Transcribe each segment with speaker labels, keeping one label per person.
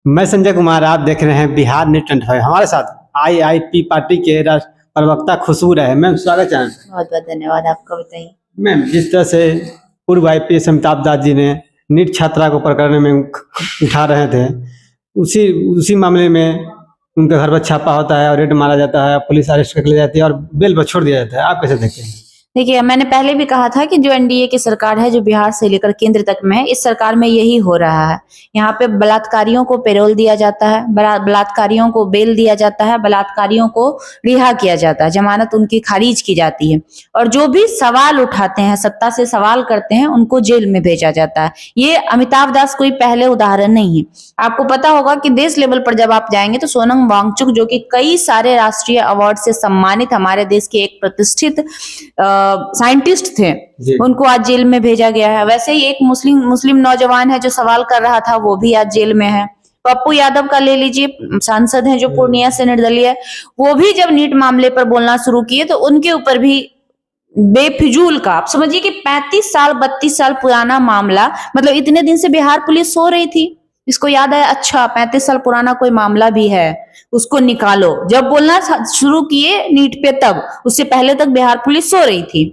Speaker 1: मैं संजय कुमार, आप देख रहे हैं बिहार नेट 25। हमारे साथ आईआईपी पार्टी के राष्ट्र प्रवक्ता खुशबू रहे। मैम स्वागत है।
Speaker 2: बहुत बहुत धन्यवाद। आपका बताइए।
Speaker 1: मैम, जिस तरह से पूर्व आईपीएस अमिताभ दास जी ने नीट छात्रा को प्रकरण में उठा रहे थे, उसी मामले में उनके घर पर छापा होता है और रेड मारा जाता है, पुलिस अरेस्ट करके ले जाती है और बेल पर छोड़ दिया जाता है। आप कैसे देखते हैं?
Speaker 2: देखिए, मैंने पहले भी कहा था कि जो एनडीए की सरकार है, जो बिहार से लेकर केंद्र तक में है, इस सरकार में यही हो रहा है। यहाँ पे बलात्कारियों को पेरोल दिया जाता है, बलात्कारियों को बेल दिया जाता है, बलात्कारियों को रिहा किया जाता है, जमानत उनकी खारिज की जाती है, और जो भी सवाल उठाते हैं, सत्ता से सवाल करते हैं, उनको जेल में भेजा जाता है। ये अमिताभ दास कोई पहले उदाहरण नहीं है। आपको पता होगा कि देश लेवल पर जब आप जाएंगे तो सोनम वांगचुक, जो कि कई सारे राष्ट्रीय अवार्ड से सम्मानित हमारे देश के एक प्रतिष्ठित साइंटिस्ट थे, उनको आज जेल में भेजा गया है। वैसे ही एक मुस्लिम नौजवान है जो सवाल कर रहा था, वो भी आज जेल में है। पप्पू यादव का ले लीजिए, सांसद हैं जो पूर्णिया से निर्दलीय है, वो भी जब नीट मामले पर बोलना शुरू किए तो उनके ऊपर भी बेफिजूल का, आप समझिए कि 35 साल 32 साल पुराना मामला, मतलब इतने दिन से बिहार पुलिस सो रही थी, इसको याद है, अच्छा 35 साल पुराना कोई मामला भी है, उसको निकालो। जब बोलना शुरू किए नीट पे, तब उससे पहले तक बिहार पुलिस सो रही थी।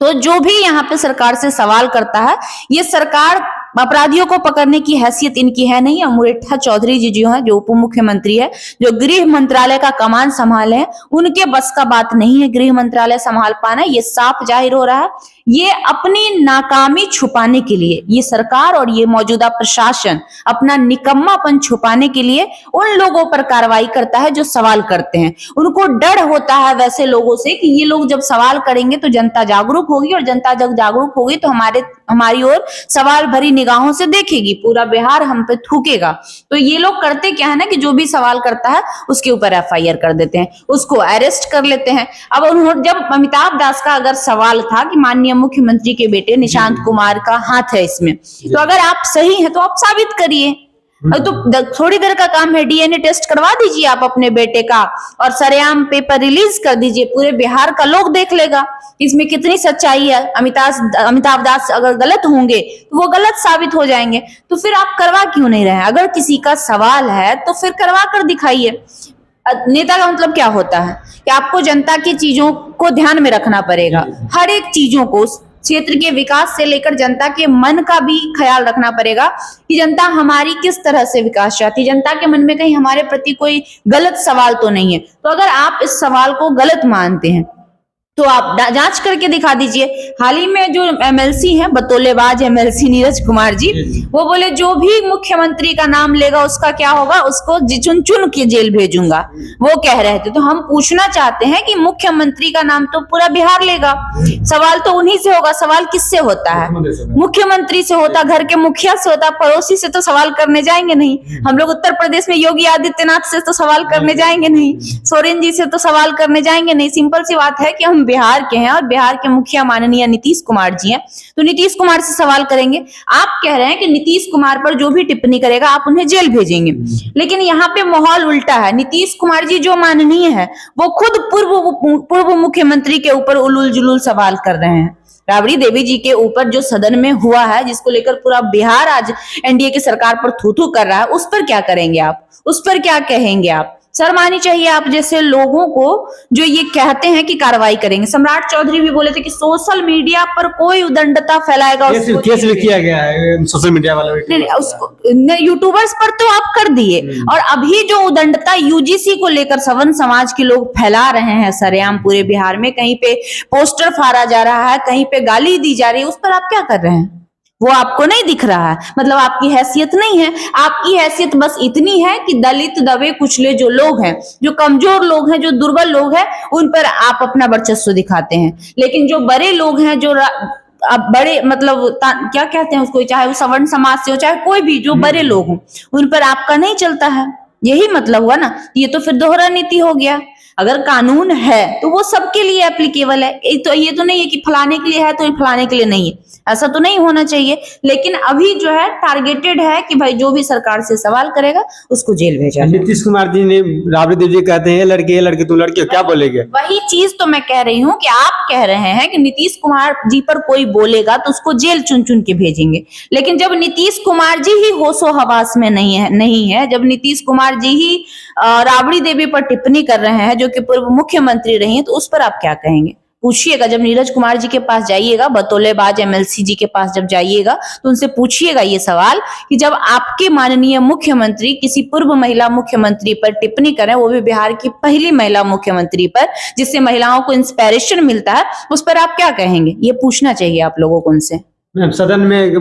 Speaker 2: तो जो भी यहाँ पे सरकार से सवाल करता है, ये सरकार अपराधियों को पकड़ने की हैसियत इनकी है नहीं। अमरेठा चौधरी जी जो है, जो उप मुख्यमंत्री है, जो गृह मंत्रालय का कमान संभाले हैं, उनके बस का बात नहीं है गृह मंत्रालय संभाल पाना। ये साफ जाहिर हो रहा है। ये अपनी नाकामी छुपाने के लिए, ये सरकार और ये मौजूदा प्रशासन अपना निकम्मापन छुपाने के लिए उन लोगों पर कार्रवाई करता है जो सवाल करते हैं। उनको डर होता है वैसे लोगों से कि ये लोग जब सवाल करेंगे तो जनता जागरूक होगी, और जनता जब जागरूक होगी तो हमारी ओर सवाल भरी निगाहों से देखेगी, पूरा बिहार हम पे थूकेगा। तो ये लोग करते क्या है ना, कि जो भी सवाल करता है उसके ऊपर एफआईआर कर देते हैं, उसको अरेस्ट कर लेते हैं। अब उन्होंने, जब अमिताभ दास का अगर सवाल था कि माननीय मुख्यमंत्री के बेटे निशांत कुमार का हाथ है इसमें, तो अगर आप सही हैं तो आप साबित करिए। तो थोड़ी देर का काम है, डीएनए टेस्ट करवा दीजिए आप अपने बेटे का, और सरेआम पेपर रिलीज कर दीजिए, पूरे बिहार का लोग देख लेगा इसमें कितनी सच्चाई है। अमिताभ दास अगर गलत होंगे तो वो गलत साबित हो जाएंगे। तो फिर आप करवा क्यों नहीं रहे हैं? अगर किसी का सवाल है तो फिर करवा कर दिखाइए। नेता का मतलब क्या होता है कि आपको जनता की चीजों को ध्यान में रखना पड़ेगा, हर एक चीजों को, क्षेत्र के विकास से लेकर जनता के मन का भी ख्याल रखना पड़ेगा कि जनता हमारी किस तरह से विकास चाहती है, जनता के मन में कहीं हमारे प्रति कोई गलत सवाल तो नहीं है। तो अगर आप इस सवाल को गलत मानते हैं तो आप जांच करके दिखा दीजिए। हाल ही में जो एमएलसी हैं, बतौलेबाज एमएलसी नीरज कुमार जी, वो बोले जो भी मुख्यमंत्री का नाम लेगा उसका क्या होगा, उसको चुन चुन के जेल भेजूंगा, वो कह रहे थे। तो हम पूछना चाहते हैं कि मुख्यमंत्री का नाम तो पूरा बिहार लेगा, सवाल तो उन्हीं से होगा। सवाल किससे होता है? मुख्यमंत्री से होता, घर के मुखिया से होता, पड़ोसी से तो सवाल करने जाएंगे नहीं। हम लोग उत्तर प्रदेश में योगी आदित्यनाथ से तो सवाल करने जाएंगे नहीं, सोरेन जी से तो सवाल करने जाएंगे नहीं। सिंपल सी बात है कि हम बिहार के हैं और बिहार के मुखिया माननीय नीतीश कुमार जी हैं, तो नीतीश कुमार से सवाल करेंगे। आप कह रहे हैं कि नीतीश कुमार पर जो भी टिप्पणी करेगा आप उन्हें जेल भेजेंगे, लेकिन यहाँ पे माहौल उल्टा है। नीतीश कुमार जी जो माननीय है, वो खुद पूर्व मुख्यमंत्री के ऊपर उलूल जुलूल सवाल कर रहे हैं। राबड़ी देवी जी के ऊपर जो सदन में हुआ है, जिसको लेकर पूरा बिहार आज एनडीए की सरकार पर थू थू कर रहा है, उस पर क्या करेंगे आप? उस पर क्या कहेंगे आप? शर्म आनी चाहिए आप जैसे लोगों को जो ये कहते हैं कि कार्रवाई करेंगे। सम्राट चौधरी भी बोले थे कि सोशल मीडिया पर कोई उदंडता फैलाएगा,
Speaker 1: केस भी किया गया है सोशल मीडिया वाले
Speaker 2: यूट्यूबर्स पर, तो आप कर दिए। और अभी जो उदंडता यूजीसी को लेकर सवर्ण समाज के लोग फैला रहे हैं सरेआम पूरे बिहार में, कहीं पे पोस्टर फाड़ा जा रहा है, कहीं पे गाली दी जा रही है, उस पर आप क्या कर रहे हैं? वो आपको नहीं दिख रहा है, मतलब आपकी हैसियत नहीं है। आपकी हैसियत बस इतनी है कि दलित, दबे कुचले जो लोग हैं, जो कमजोर लोग हैं, जो दुर्बल लोग हैं, उन पर आप अपना वर्चस्व दिखाते हैं। लेकिन जो बड़े लोग हैं, जो अब बड़े मतलब क्या कहते हैं उसको, चाहे वो सवर्ण समाज से हो चाहे कोई भी, जो बड़े लोग हों, उन पर आपका नहीं चलता है। यही मतलब हुआ ना। ये तो फिर दोहरा नीति हो गया। अगर कानून है तो वो सबके लिए एप्लीकेबल है। तो ये तो नहीं है कि फलाने के लिए है तो फलाने के लिए नहीं है, ऐसा तो नहीं होना चाहिए। लेकिन अभी जो है टारगेटेड है कि भाई जो भी सरकार से सवाल करेगा उसको जेल भेजा जाए।
Speaker 1: नीतीश कुमार जी ने, राबड़ी देवी जी कहते हैं ये लड़की तुम लड़की हो, क्या बोलेंगे?
Speaker 2: वही चीज तो मैं कह रही हूँ कि आप कह रहे हैं कि नीतीश कुमार जी पर कोई बोलेगा तो उसको जेल चुन चुन के भेजेंगे, लेकिन जब नीतीश कुमार जी ही होशो हवास में नहीं है, जब नीतीश कुमार जी ही राबड़ी देवी पर टिप्पणी कर रहे हैं जो कि पूर्व मुख्यमंत्री रही हैं, तो उस पर आप क्या कहेंगे? पूछिएगा, जब नीरज कुमार जी के पास जाइएगा, बतौलेबाज एमएलसी जी के पास जब जाइएगा तो उनसे पूछिएगा ये सवाल कि जब आपके माननीय मुख्यमंत्री किसी पूर्व महिला मुख्यमंत्री पर टिप्पणी करें, वो भी बिहार की पहली महिला मुख्यमंत्री पर, जिससे महिलाओं को इंस्पिरेशन मिलता है, उस पर आप क्या कहेंगे? ये पूछना चाहिए आप लोगों को उनसे।
Speaker 1: सदन में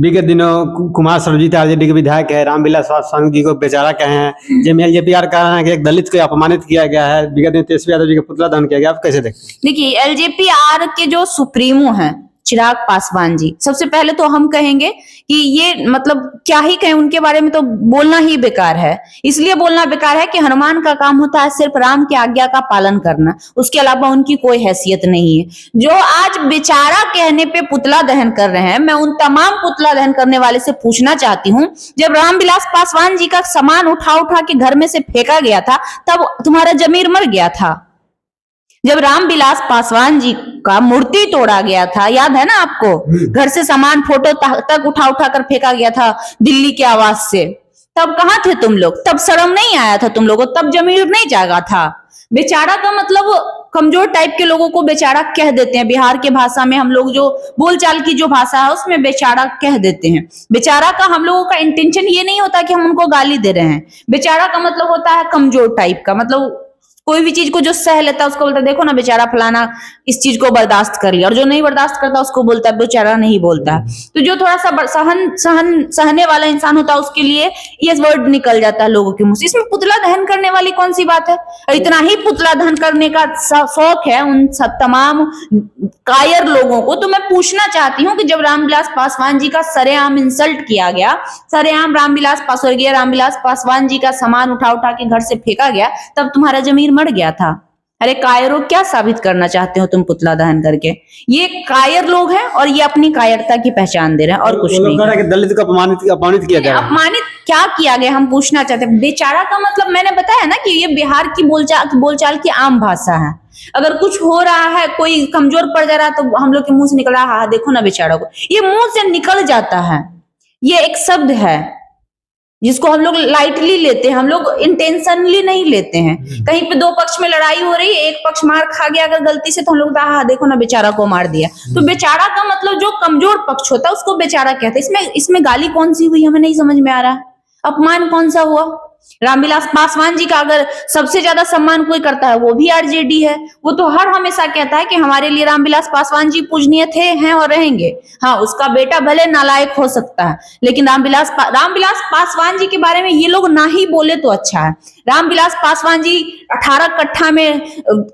Speaker 1: विगत दिनों कुमार सर्वजीत आरजेडी के विधायक है रामविलास पासवान जी को बेचारा कहे हैं, जब एलजेपीआर कह रहे हैं कि एक दलित को अपमानित किया गया है, विगत दिन तेजस्वी यादव जी का पुतला दहन किया गया, आप कैसे देखते हैं?
Speaker 2: देखिए, एलजेपीआर के जो सुप्रीमो हैं चिराग पासवान जी, सबसे पहले तो हम कहेंगे कि ये मतलब क्या ही कहें उनके बारे में, तो बोलना ही बेकार है। इसलिए बोलना बेकार है कि हनुमान का काम होता है सिर्फ राम की आज्ञा का पालन करना, उसके अलावा उनकी कोई हैसियत नहीं है। जो आज बेचारा कहने पे पुतला दहन कर रहे हैं, मैं उन तमाम पुतला दहन करने वाले से पूछना चाहती हूँ, जब रामविलास पासवान जी का सामान उठा उठा के घर में से फेंका गया था तब तुम्हारा जमीर मर गया था? जब रामविलास पासवान जी का मूर्ति तोड़ा गया था, याद है ना आपको? घर से सामान फोटो तक उठा उठा कर फेंका गया था दिल्ली के आवाज से, तब कहां थे तुम लोग? तब शर्म नहीं आया था तुम लोगों? तब जमीर नहीं जागा था? बेचारा का मतलब कमजोर टाइप के लोगों को बेचारा कह देते हैं। बिहार के भाषा में हम लोग जो बोलचाल की जो भाषा है उसमें बेचारा कह देते हैं। बेचारा का हम लोगों का इंटेंशन ये नहीं होता कि हम उनको गाली दे रहे हैं। बेचारा का मतलब होता है कमजोर टाइप का, मतलब कोई भी चीज को जो सह लेता है उसको बोलता है देखो ना बेचारा फलाना इस चीज को बर्दाश्त कर लिया, और जो नहीं बर्दाश्त करता उसको बोलता है बेचारा नहीं बोलता है। तो जो थोड़ा सा सहने वाला इंसान होता है उसके लिए ये वर्ड निकल जाता है लोगों के मुंह से। इसमें पुतला दहन करने वाली कौन सी बात है? इतना ही पुतला दहन करने का शौक है उन सब तमाम कायर लोगों को, तो मैं पूछना चाहती हूँ कि जब रामविलास पासवान जी का सरेआम इंसल्ट किया गया, सरेआम स्वर्गीय रामविलास पासवान जी का सामान उठा उठा के घर से फेंका गया, तब तुम्हारा जमीर मर गया था? अरे कायरों, क्या साबित करना चाहते हो तुम पुतला दहन करके? ये कायर लोग हैं और ये अपनी कायरता की पहचान दे रहे हैं और कुछ नहीं।
Speaker 1: दलित को अपमानित किया गया।
Speaker 2: अपमानित क्या किया गया हम पूछना चाहते हैं। बेचारा का मतलब मैंने बताया ना कि ये बिहार की बोलचाल की आम भाषा है। अगर कुछ हो रहा है, कोई कमजोर पड़ जा रहा है तो हम लोग के मुंह से निकल रहा है देखो ना बेचारा को, ये मुंह से निकल जाता है। ये एक शब्द है जिसको हम लोग लाइटली लेते हैं, हम लोग इंटेंशनली नहीं लेते हैं। कहीं पे दो पक्ष में लड़ाई हो रही है, एक पक्ष मार खा गया अगर गलती से, तो हम लोग हाँ देखो ना बेचारा को मार दिया। तो बेचारा का मतलब जो कमजोर पक्ष होता है उसको बेचारा कहते हैं। इसमें गाली कौन सी हुई हमें नहीं समझ में आ रहा है, अपमान कौन सा हुआ? रामविलास पासवान जी का अगर सबसे ज्यादा सम्मान कोई करता है वो भी आरजेडी है। वो तो हर हमेशा कहता है कि हमारे लिए रामविलास पासवान जी पूजनीय थे, हैं और रहेंगे। हाँ, उसका बेटा भले नालायक हो सकता है, लेकिन रामविलास पासवान जी के बारे में ये लोग ना ही बोले तो अच्छा है। रामविलास पासवान जी 18 कट्ठा में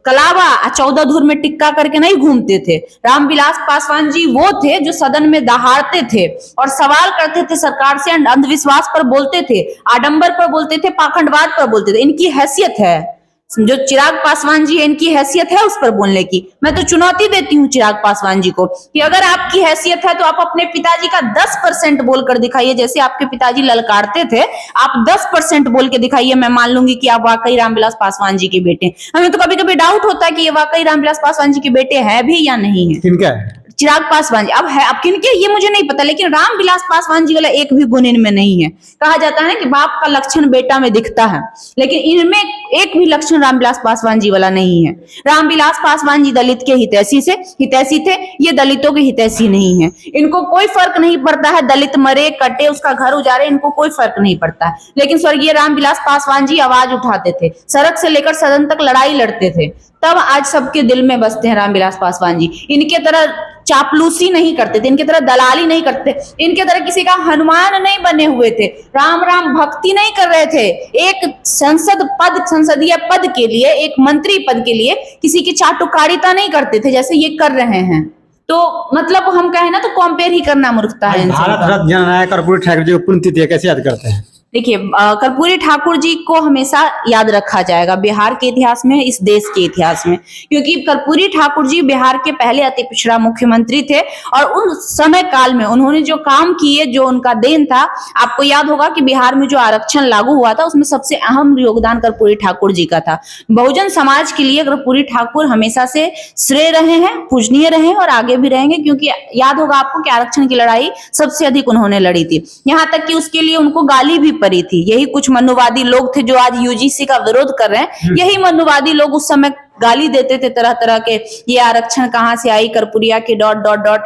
Speaker 2: कलावा 14 धूर में टिक्का करके नहीं घूमते थे। रामविलास पासवान जी वो थे जो सदन में दहाड़ते थे और सवाल करते थे सरकार से, अंधविश्वास पर बोलते थे, आडंबर पर बोलते थे, पाखंडवाद पर बोलते थे। इनकी हैसियत है, जो चिराग पासवान जी है इनकी हैसियत है उस पर बोलने की। मैं तो चुनौती देती हूँ चिराग पासवान जी को कि अगर आपकी हैसियत है तो आप अपने पिताजी का 10% बोलकर दिखाइए। जैसे आपके पिताजी ललकारते थे, आप 10% बोल के दिखाइए, मैं मान लूंगी कि आप वाकई रामविलास पासवान जी के बेटे। हमें तो कभी कभी डाउट होता है कि ये वाकई रामविलास पासवान जी के बेटे हैं भी या नहीं है।
Speaker 1: किनका है?
Speaker 2: चिराग पासवान जी। अब है, अब किनके ये मुझे नहीं पता, लेकिन रामविलास पासवान जी वाला एक भी गुण इनमें नहीं है। कहा जाता है कि बाप का लक्षण बेटा में दिखता है, लेकिन इनमें एक भी लक्षण रामविलास पासवान जी वाला नहीं है। रामविलास पासवान जी दलित के हितैषी थे, ये दलितों के हितैषी नहीं है। इनको कोई फर्क नहीं पड़ता है, दलित मरे कटे, उसका घर उजाड़े, इनको कोई फर्क नहीं पड़ता है। लेकिन स्वर्गीय रामविलास पासवान जी आवाज उठाते थे, सड़क से लेकर सदन तक लड़ाई लड़ते थे, तब आज सबके दिल में बसते हैं रामविलास पासवान जी। इनके तरह चापलूसी नहीं करते थे, इनके तरह दलाली नहीं करते, इनके तरह किसी का हनुमान नहीं बने हुए थे, राम राम भक्ति नहीं कर रहे थे। एक संसदीय पद के लिए, एक मंत्री पद के लिए किसी की चाटुकारिता नहीं करते थे जैसे ये कर रहे हैं। तो मतलब हम कहें ना तो कंपेयर ही करना मूर्खता है।
Speaker 1: भारत रत्न जननायक कर्पूरी ठाकुर जी को पुण्यतिथि कैसे याद करते हैं?
Speaker 2: देखिए कर्पूरी ठाकुर जी को हमेशा याद रखा जाएगा बिहार के इतिहास में, इस देश के इतिहास में, क्योंकि कर्पूरी ठाकुर जी बिहार के पहले अति पिछड़ा मुख्यमंत्री थे और उन समय काल में उन्होंने जो काम किए, जो उनका देन था, आपको याद होगा कि बिहार में जो आरक्षण लागू हुआ था उसमें सबसे अहम योगदान कर्पूरी ठाकुर जी का था। बहुजन समाज के लिए कर्पूरी ठाकुर हमेशा से श्रेय रहे हैं, पूजनीय रहे हैं और आगे भी रहेंगे, क्योंकि याद होगा आपको कि आरक्षण की लड़ाई सबसे अधिक उन्होंने लड़ी थी। यहाँ तक कि उसके लिए उनको गाली भी पड़ी थी। यही कुछ मनुवादी लोग थे जो आज यूजीसी का विरोध कर रहे हैं, यही मनुवादी लोग उस समय गाली देते थे तरह तरह के, ये आरक्षण कहां से आई, कर्पूरिया के ...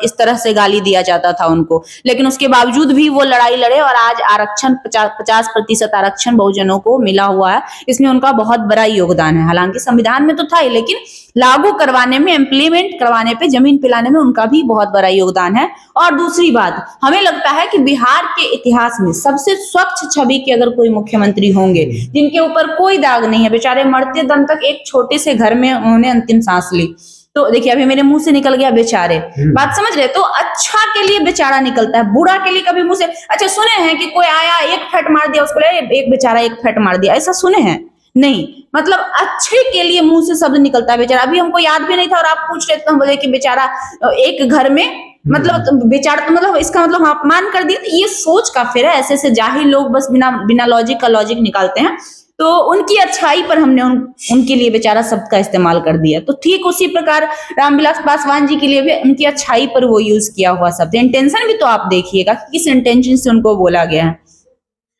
Speaker 2: इस तरह से गाली दिया जाता था उनको, लेकिन उसके बावजूद भी वो लड़ाई लड़े और आज आरक्षण 50% आरक्षण बहुजनों को मिला हुआ है। इसमें उनका बहुत बड़ा योगदान है। हालांकि संविधान में तो था ही, लेकिन लागू करवाने में, इम्प्लीमेंट करवाने पे, जमीन पिलाने में उनका भी बहुत बड़ा योगदान है। और दूसरी बात, हमें लगता है कि बिहार के इतिहास में सबसे स्वच्छ छवि के अगर कोई मुख्यमंत्री होंगे जिनके ऊपर कोई दाग नहीं है, बेचारे मरते दम तक एक छोटे से घर में उन्होंने अंतिम सांस ली, तो देखिए अभी मेरे मुंह से निकल गया बेचारे, बात समझ रहे? तो अच्छा के लिए बेचारा निकलता है, बुरा के लिए कभी मुंह से, अच्छा सुने हैं कि कोई आया एक फट मार दिया उसको, एक बेचारा एक फट मार दिया, ऐसा सुने हैं? नहीं, मतलब अच्छे के लिए मुंह से शब्द निकलता है बेचारा। अभी हमको याद भी नहीं था और आप पूछ रहे तो हम बोले कि बेचारा एक घर में, मतलब बेचारा, तो मतलब इसका मतलब हम अपमान कर दिए। ये सोच का फेर है, ऐसे ऐसे जाहिल लोग बस बिना लॉजिक का लॉजिक निकालते हैं। तो उनकी अच्छाई पर हमने उनके लिए बेचारा शब्द का इस्तेमाल कर दिया। तो ठीक उसी प्रकार रामविलास पासवान जी के लिए भी उनकी अच्छाई पर वो यूज किया हुआ शब्द, इंटेंशन भी तो आप देखिएगा कि किस इंटेंशन से उनको बोला गया है।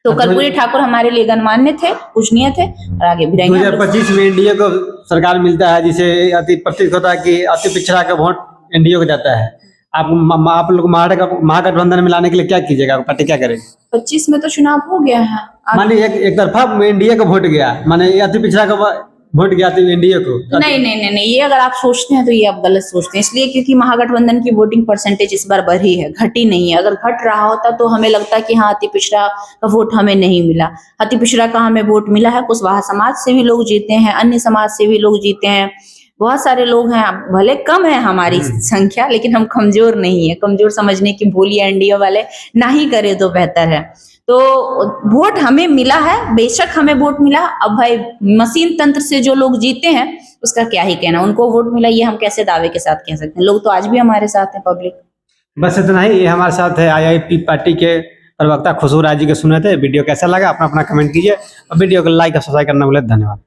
Speaker 2: तो कर्पूरी ठाकुर हमारे लिए गणमान्य थे, पूजनीय थे और आगे भी रहेंगे।
Speaker 1: 2025 में एनडीए को सरकार मिलता है, जिसे अति प्रतीत होता है कि अति पिछड़ा का वोट एनडीए को जाता है। आप लोग महागठबंधन में लाने के लिए क्या कीजिएगा, पार्टी क्या करेगी?
Speaker 2: 25 में तो चुनाव हो गया है,
Speaker 1: माने एक तरफा एनडीए को वोट गया, माने अति पिछड़ा का वोट गया तो एनडीए को।
Speaker 2: नहीं, ये अगर आप सोचते हैं तो ये आप गलत सोचते हैं, इसलिए क्योंकि महागठबंधन की वोटिंग परसेंटेज इस बार बढ़ी है, घटी नहीं है। अगर घट रहा होता तो हमें लगता कि हाँ अति पिछड़ा का वोट हमें नहीं मिला। अति पिछड़ा का हमें वोट मिला है, कुशवाहा समाज से भी लोग जीते हैं, अन्य समाज से भी लोग जीते हैं, बहुत सारे लोग हैं, भले कम है हमारी संख्या लेकिन हम कमजोर नहीं है। कमजोर समझने की भूल एनडीए वाले ना ही करे तो बेहतर है। तो वोट हमें मिला है, बेशक हमें वोट मिला। अब भाई मशीन तंत्र से जो लोग जीते हैं उसका क्या ही कहना, उनको वोट मिला ये हम कैसे दावे के साथ कह सकते हैं? लोग तो आज भी हमारे साथ हैं, पब्लिक।
Speaker 1: बस इतना ही। ये हमारे साथ है आईआईपी पार्टी के प्रवक्ता खुशबू राय जी के सुने थे। वीडियो कैसा लगा अपना कमेंट कीजिए और वीडियो को लाइक और सब्सक्राइब करना भूलें। धन्यवाद।